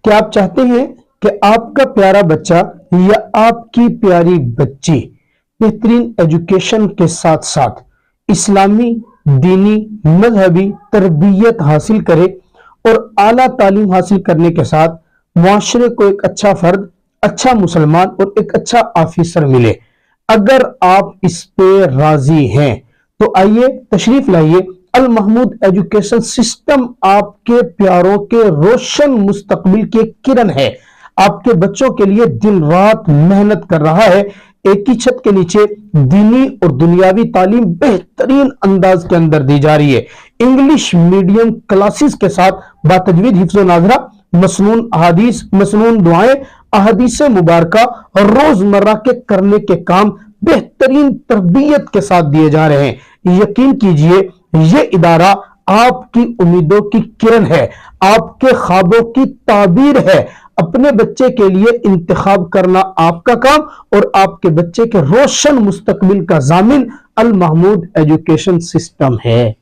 کہ آپ چاہتے ہیں کہ آپ کا پیارا بچہ یا آپ کی پیاری بچی بہترین ایجوکیشن کے ساتھ ساتھ اسلامی، دینی، مذہبی تربیت حاصل کرے اور اعلیٰ تعلیم حاصل کرنے کے ساتھ معاشرے کو ایک اچھا فرد، اچھا مسلمان اور ایک اچھا آفیسر ملے۔ اگر آپ اس پہ راضی ہیں تو آئیے تشریف لائیے، المحمود ایجوکیشن سسٹم آپ کے پیاروں کے روشن مستقبل کی ایک کرن ہے۔ آپ کے بچوں کے لیے دن رات محنت کر رہا ہے۔ ایک ہی چھت کے نیچے دینی اور دنیاوی تعلیم بہترین انداز کے اندر دی جا رہی ہے۔ انگلش میڈیم کلاسز کے ساتھ باتجوید حفظ و ناظرہ، مسنون احادیث، مسنون دعائیں، احادیث مبارکہ اور روزمرہ کے کرنے کے کام بہترین تربیت کے ساتھ دیے جا رہے ہیں۔ یقین کیجئے یہ ادارہ آپ کی امیدوں کی کرن ہے، آپ کے خوابوں کی تعبیر ہے۔ اپنے بچے کے لیے انتخاب کرنا آپ کا کام اور آپ کے بچے کے روشن مستقبل کا ضامن المحمود ایجوکیشن سسٹم ہے۔